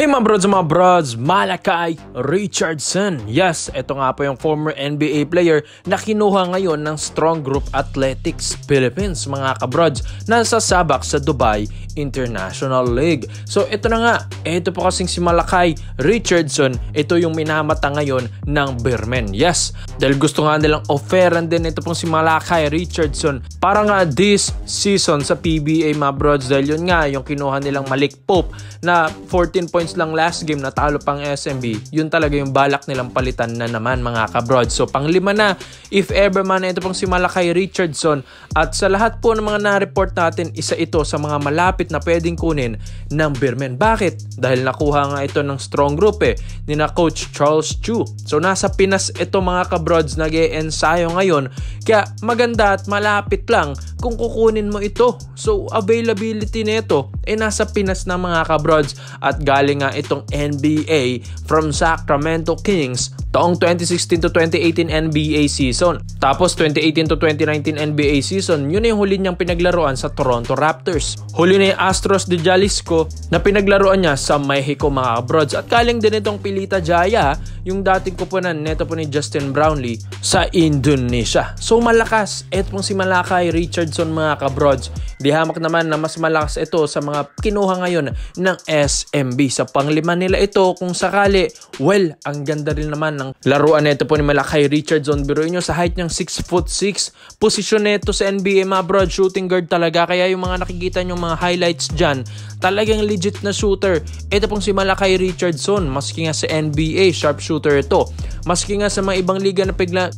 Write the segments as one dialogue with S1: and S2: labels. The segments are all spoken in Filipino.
S1: Hey mga brods, Malachi Richardson. Yes, ito nga po yung former NBA player na kinuha ngayon ng Strong Group Athletics Philippines mga kabrods na sasabak sa Dubai International League. So ito na nga, ito po kasing si Malachi Richardson, ito yung minamata ngayon ng Beermen. Yes, dahil gusto nga nilang offeran din ito pong si Malachi Richardson para nga this season sa PBA mga brods, dahil yun nga yung kinuha nilang Malik Pope na 14 points lang last game, natalo pang SMB. Yun talaga yung balak nilang palitan na naman mga kabrods. So panglima na if ever man ito pong si Malachi Richardson, at sa lahat po ng mga na-report natin, isa ito sa mga malapit na pwedeng kunin ng Beermen. Bakit? Dahil nakuha nga ito ng Strong Group ni na Coach Charles Chu. So nasa Pinas ito mga kabrods, nag-e-ensayo ngayon, kaya maganda at malapit lang kung kukunin mo ito. So availability nito nasa Pinas na mga kabrods, at galing nga itong NBA from Sacramento Kings taong 2016 to 2018 NBA season. Tapos 2018 to 2019 NBA season, yun yung huli niyang pinaglaruan sa Toronto Raptors. Huli na yung Astros de Jalisco na pinaglaruan niya sa Mexico mga kabrods. At galing din itong Pilita Jaya, yung dating kupunan neto po ni Justin Brownlee sa Indonesia. So malakas, eto pong si Malachi Richardson mga kabrods. Di hamak naman na mas malakas ito sa mga kinuha ngayon ng SMB. Sa panglima nila ito kung sakali, well, ang ganda rin naman ng laruan nito po ni Malachi Richardson. Biruin nyo sa height niyang 6'6", posisyon nito sa NBA mga broad, shooting guard talaga. Kaya yung mga nakikita nyo mga highlights dyan, talagang legit na shooter. Ito pong si Malachi Richardson, maski nga sa NBA, sharp shooter ito. Maski nga sa mga ibang liga na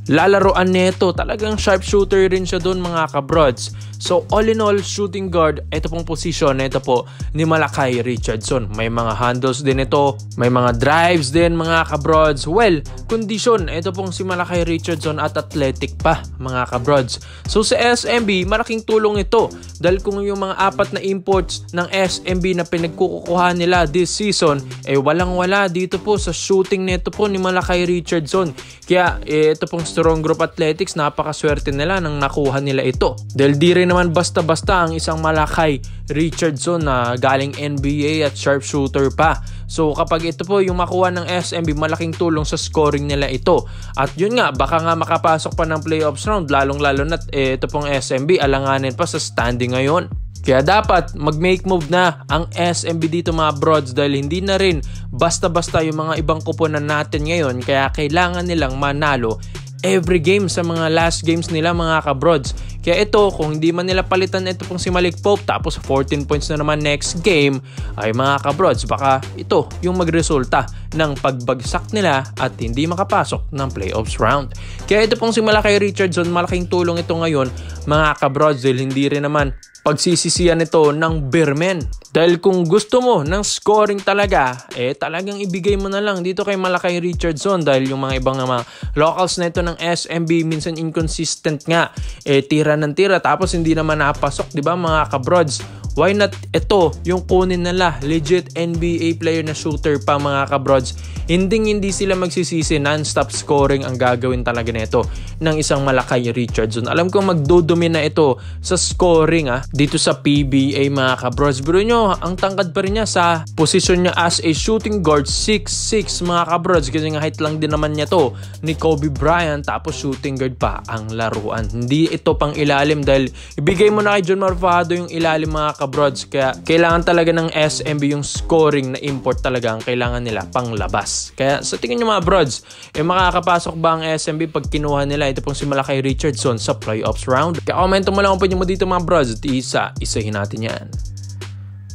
S1: lalaroan nito, talagang sharp shooter rin siya doon mga kabrods. So all in all, shooting guard, ito pong position ito po ni Malachi Richardson. May mga handles din ito, may mga drives din mga kabrods. Well, kondisyon, ito pong si Malachi Richardson, at athletic pa mga kabrods. So sa SMB, malaking tulong ito, dahil kung yung mga apat na imports ng SMB na pinagkukuha nila this season, walang-wala dito po sa shooting nito po ni Malachi Richardson. Kaya ito pong Strong Group Athletics, napakaswerte nila nang nakuha nila ito. Dahil di rin naman basta-basta ang isang Malachi Richardson na galing NBA at sharpshooter pa. So kapag ito po yung makuha ng SMB, malaking tulong sa scoring nila ito. At yun nga, baka nga makapasok pa ng playoffs round, lalong-lalo na ito pong SMB, alanganin pa sa standing ngayon. Kaya dapat mag-make move na ang SMB dito mga brods, dahil hindi na rin basta-basta yung mga ibang kuponan natin ngayon. Kaya kailangan nilang manalo every game sa mga last games nila mga kabrods. Kaya ito, kung hindi man nila palitan ito pong si Malik Pope, tapos 14 points na naman next game, ay mga kabrods, baka ito yung magresulta ng pagbagsak nila at hindi makapasok ng playoffs round. Kaya ito pong si Malachi Richardson, malaking tulong ito ngayon mga kabrods, dahil hindi rin naman pagsisisiyan ito ng Beermen. Dahil kung gusto mo ng scoring talaga, talagang ibigay mo na lang dito kay Malachi Richardson, dahil yung mga ibang mga locals na ito ng SMB minsan inconsistent nga, tira ng tira tapos hindi naman napasok, di ba mga kabrods? Why not ito yung kunin nila, legit NBA player na shooter pa mga kabrods. Hindi sila magsisisi, non-stop scoring ang gagawin talaga nito ng isang Malachi Richardson. Alam ko magdodomina ito sa scoring dito sa PBA mga kabrods. Pero nyo, ang tangkad pa rin niya sa position niya as a shooting guard, 6'6" mga kabrods, kasi nga height lang din naman niya to ni Kobe Bryant, tapos shooting guard pa ang laruan. Hindi ito pang ilalim, dahil ibigay mo na kay John Marfado yung ilalim mga kabrods. Kaya kailangan talaga ng SMB yung scoring na import talaga ang kailangan nila pang labas. Kaya sa tingin nyo mga brods, makakapasok ba ang SMB pag kinuha nila ito pong si Malachi Richardson sa playoffs round? Kaya komento mo lang kung pwede mo dito mga brods, isahin natin yan.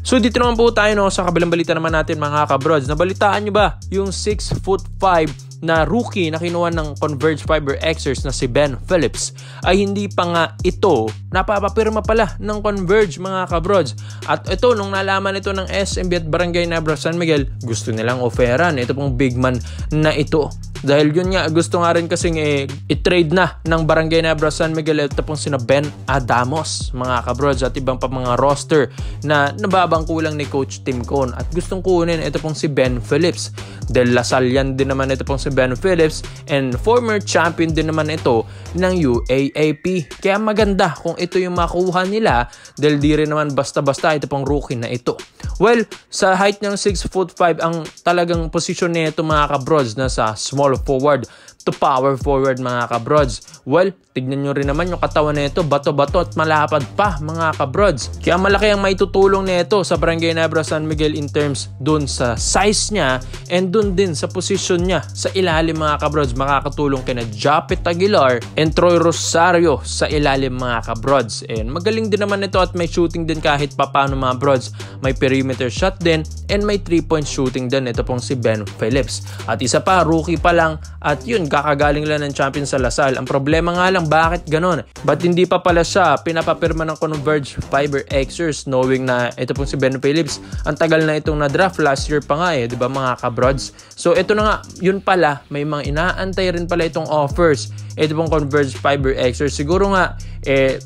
S1: So dito naman po tayo sa kabilang balita naman natin mga kabrods. Nabalitaan nyo ba yung 6'5" na rookie na kinuha ng Converge Fiber Xers na si Ben Phillips ay hindi pa nga ito napapapirma pala ng Converge mga kabrods. At ito, nung nalaman ito ng SMB at Barangay Nebra San Miguel, gusto nilang offeran ito pong big man na ito. Dahil yun nga, gusto nga rin kasing i-trade na ng Barangay Nebra San Miguel ito pong sina Ben Adamos, mga kabrods, at ibang pa mga roster na nababang kulang ni Coach Tim Cone. At gustong kunin ito pong si Ben Phillips. Del Lasallian din naman ito pong si Ben Phillips, and former champion din naman ito ng UAAP. Kaya maganda kung ito yung makuha nila, dahil di rin naman basta-basta ito pong rookie na ito. Well, sa height ng 6'5" ang talagang posisyon nito, mga kabrods, na sa small forward to power forward, mga kabrods. Well, tignan nyo rin naman yung katawan nito, bato-bato at malapad pa, mga kabrods. Kaya malaki ang maitutulong nito sa Barangay Nebra San Miguel in terms dun sa size niya and dun din sa posisyon niya sa ilalim, mga kabrods. Makakatulong kina Japet Aguilar and Troy Rosario sa ilalim, mga kabrods. And magaling din naman ito at may shooting din kahit papano, mga brods. May perimeter shot din and may 3-point shooting din. Ito pong si Ben Phillips. At isa pa, rookie pa lang, at yun, kakagaling lang ng champion sa Lasal. Ang problema nga lang, bakit ganon? Ba't hindi pa pala siya pinapapirma ng Converge Fiber Xers, knowing na ito pong si Ben Phillips, ang tagal na itong na-draft, last year pa nga di ba, mga kabrods? So ito na nga, yun pala, may mga inaantay rin pala itong offers. Ito pong Converge Fiber Xers, siguro nga,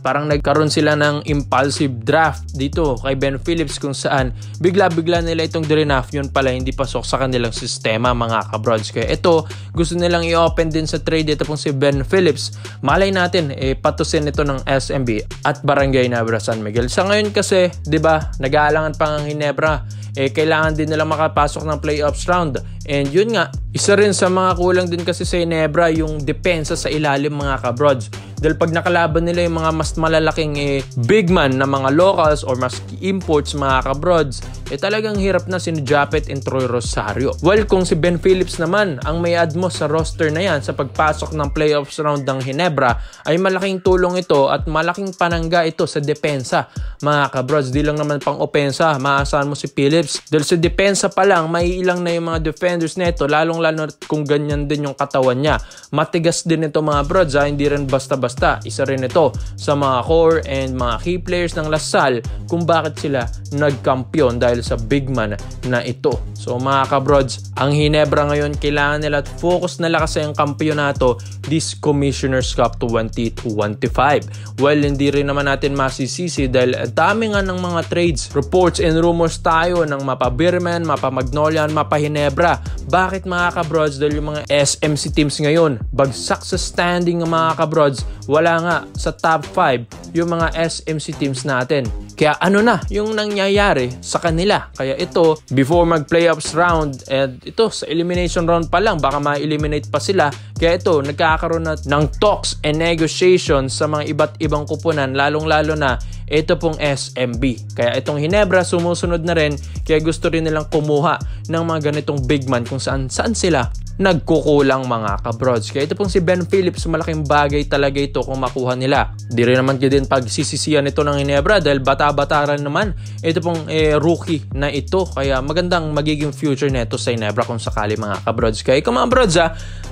S1: parang nagkaroon sila ng impulsive draft dito kay Ben Phillips, kung saan bigla-bigla nila itong drinaf, yun pala hindi pasok sa kanilang sistema, mga kabrods. Kaya ito, gusto nilang i-open din sa trade ito pong si Ben Phillips. Malay natin, patusin ito ng SMB at Barangay Nebra San Miguel. Sa ngayon kasi, di ba, nag-aalangan pa ang Ginebra. Kailangan din nila makapasok ng playoffs round. And yun nga, isa rin sa mga kulang din kasi sa Ginebra yung depensa sa ilalim, mga kabrods. Dahil pag nakalaban nila yung mga mas malalaking big man na mga locals or mas imports, mga kabrods, talagang hirap na si Japet and Troy Rosario. Well, kung si Ben Phillips naman ang may add mo sa roster na yan sa pagpasok ng playoffs round ng Ginebra, ay malaking tulong ito at malaking panangga ito sa depensa, mga kabrods. Di lang naman pang opensa, maasahan mo si Phillips. Dahil sa depensa pa lang, may ilang na yung mga defenders neto, lalong-lalo kung ganyan din yung katawan niya. Matigas din ito, mga brods, hindi rin basta-basta. Isa rin ito sa mga core and mga key players ng Lasal kung bakit sila nagkampiyon dahil sa big man na ito. So, mga kabrods, ang Ginebra ngayon, kailangan nila at focus nila kasi ang kampiyonato this Commissioner's Cup 2025. Well, hindi rin naman natin masisisi dahil dami nga ng mga trades, reports and rumors tayo ng mapa Birman, mapa Magnolian, mapa Ginebra. Bakit, mga kabrods? Dahil yung mga SMC teams ngayon, bagsak sa standing ng mga kabrods, wala nga sa top 5 yung mga SMC teams natin. Kaya ano na yung nangyayari sa kanila? Kaya ito, before mag-playoffs round, and ito sa elimination round pa lang, baka ma-eliminate pa sila. Kaya ito, nagkakaroon na ng talks and negotiations sa mga iba't ibang kupunan, lalong-lalo na ito pong SMB. Kaya itong Ginebra sumusunod na rin, kaya gusto rin nilang kumuha ng mga ganitong big man kung saan sila nagkukulang, mga kabrods. Kaya ito pong si Ben Phillips, malaking bagay talaga ito kung makuha nila. Di rin naman din pagsisisiyan ito ng Ginebra dahil bata-bata rin naman ito pong rookie na ito. Kaya magandang magiging future nito sa Ginebra kung sakali, mga kabrods. Kaya mga brods,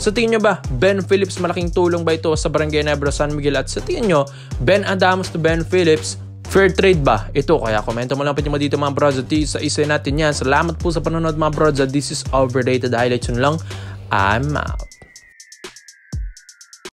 S1: sa tingin nyo ba Ben Phillips malaking tulong ba ito sa Barangay Nebra San Miguel? At sa tingin nyo, Ben Adamos to Ben Phillips, fair trade ba ito? Kaya komento mo lang pa dito, mga brods, at isa natin yan. Salamat po sa panonood, mga brods. This is Overrated Highlights. Yun lang, I'm out.